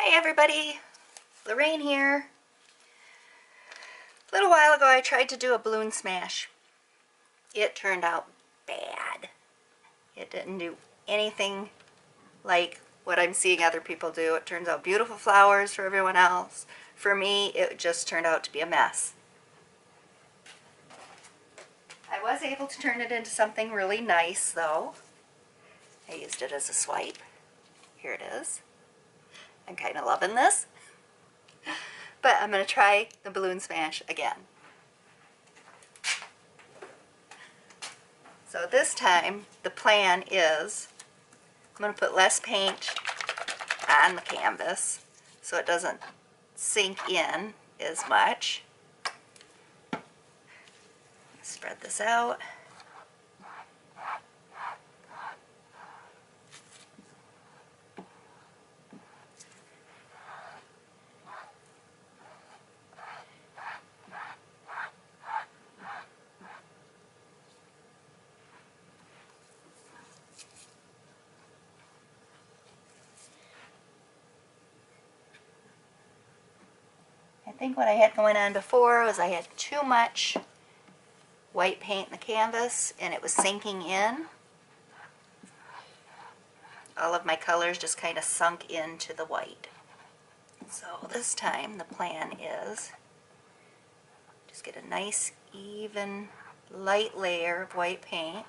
Hey everybody, Lorraine here. A little while ago I tried to do a balloon smash. It turned out bad. It didn't do anything like what I'm seeing other people do. It turns out beautiful flowers for everyone else. For me, it just turned out to be a mess. I was able to turn it into something really nice though. I used it as a swipe. Here it is. I'm kind of loving this. But I'm going to try the balloon smash again. So this time the plan is I'm going to put less paint on the canvas so it doesn't sink in as much. Spread this out. I think what I had going on before was I had too much white paint in the canvas and it was sinking in. All of my colors just kind of sunk into the white. So this time the plan is just get a nice even light layer of white paint.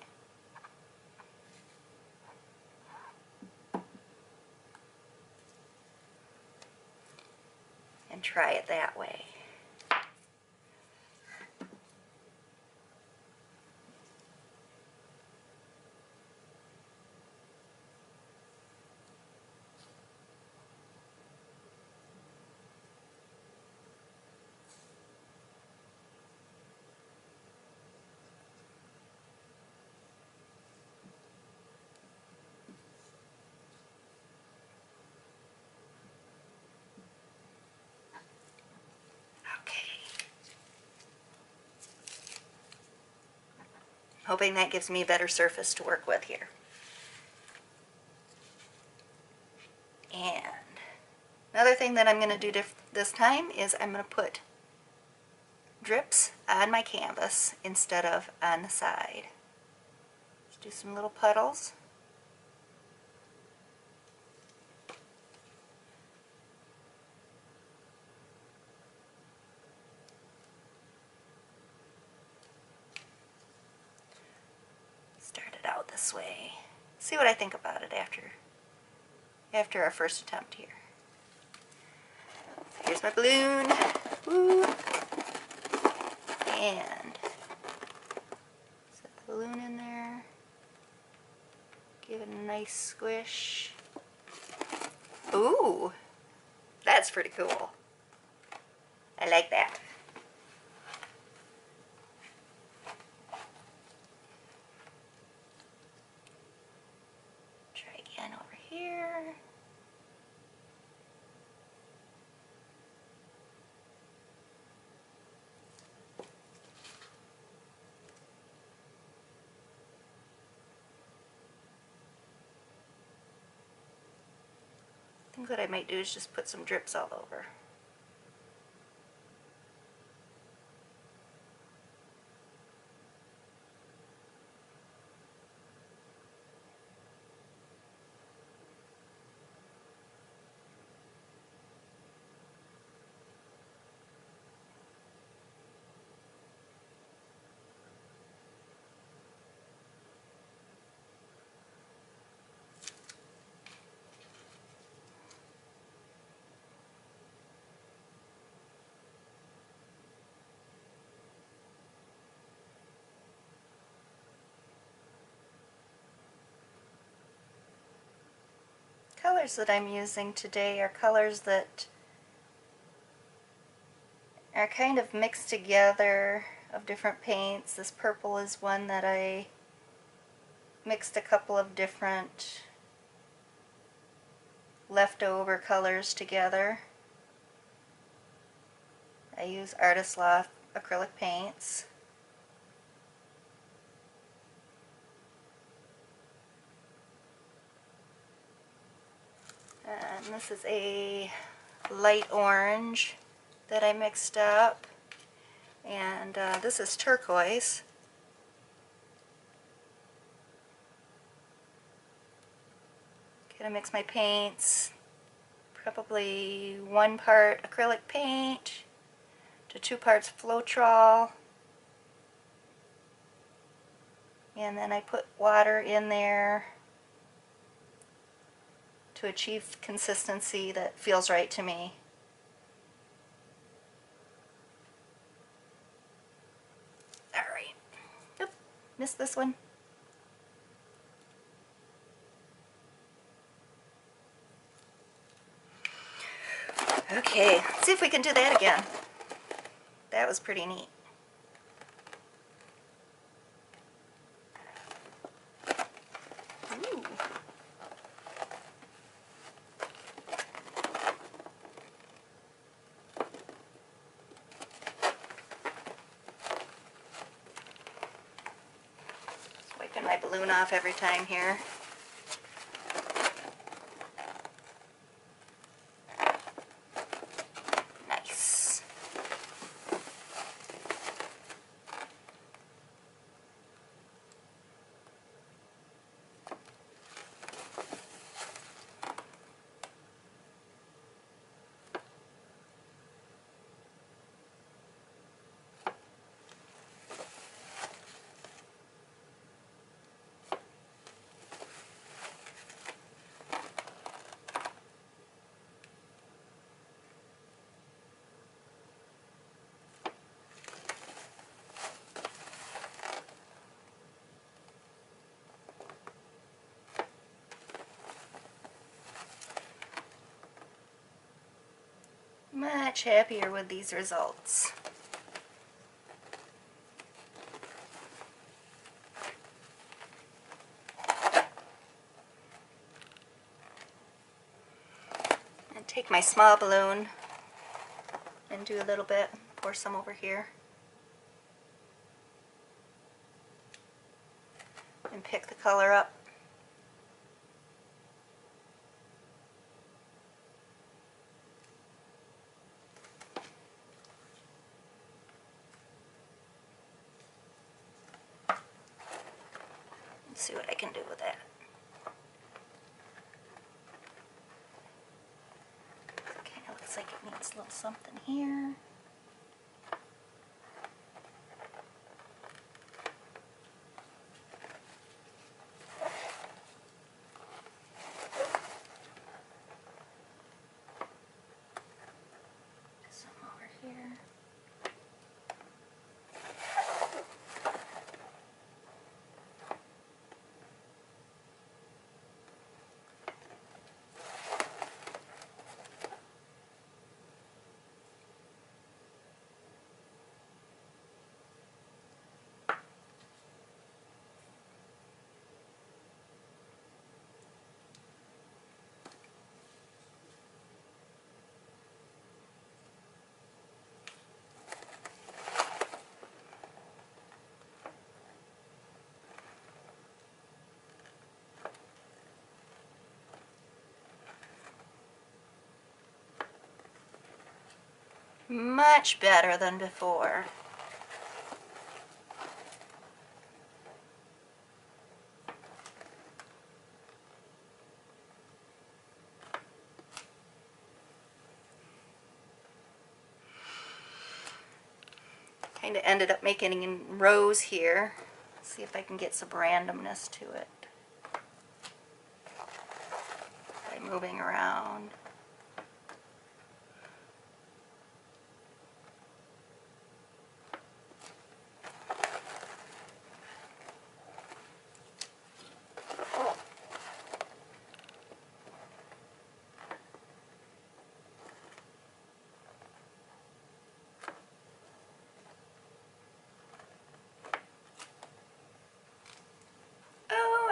And try it that way. Hoping that gives me a better surface to work with here. And another thing that I'm going to do this time is I'm going to put drips on my canvas instead of on the side. Just do some little puddles. Start it out this way. See what I think about it after our first attempt here. Here's my balloon. Woo. And set the balloon in there. Give it a nice squish. Ooh, that's pretty cool. I like that. Try again over here. I think what I might do is just put some drips all over. Colors that I'm using today are colors that are kind of mixed together of different paints. This purple is one that I mixed a couple of different leftover colors together. I use Artist Loft acrylic paints. And this is a light orange that I mixed up. And this is turquoise. Gonna mix my paints. Probably 1 part acrylic paint to 2 parts Floetrol. And then I put water in there to achieve consistency that feels right to me. Alright. Oop, missed this one. Okay, let's see if we can do that again. That was pretty neat. Ooh. Just wiping my balloon off every time here. Nice. Much happier with these results. And take my small balloon and do a little bit, pour some over here. And pick the color up. See what I can do with that. Kind of looks like it needs a little something here. Some over here. Much better than before. Kind of ended up making in rows here. Let's see if I can get some randomness to it by moving around.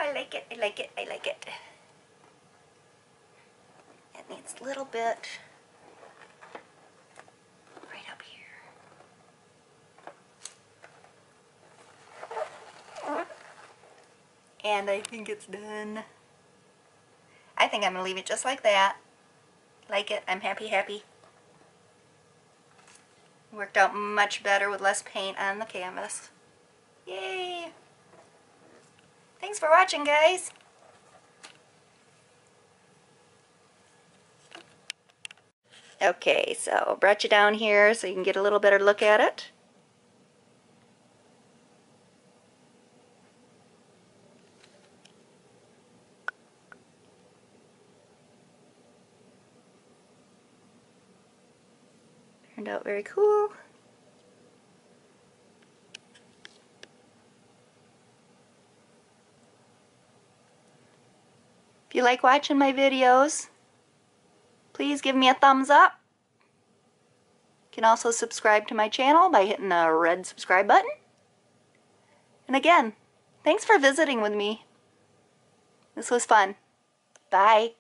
I like it, I like it, I like it. It needs a little bit right up here. And I think it's done. I think I'm going to leave it just like that. Like it. I'm happy, happy. Worked out much better with less paint on the canvas. Yay! Thanks for watching, guys. Okay, so brought you down here so you can get a little better look at it. Turned out very cool. If you like watching my videos, please give me a thumbs up. You can also subscribe to my channel by hitting the red subscribe button. And again, thanks for visiting with me. This was fun. Bye.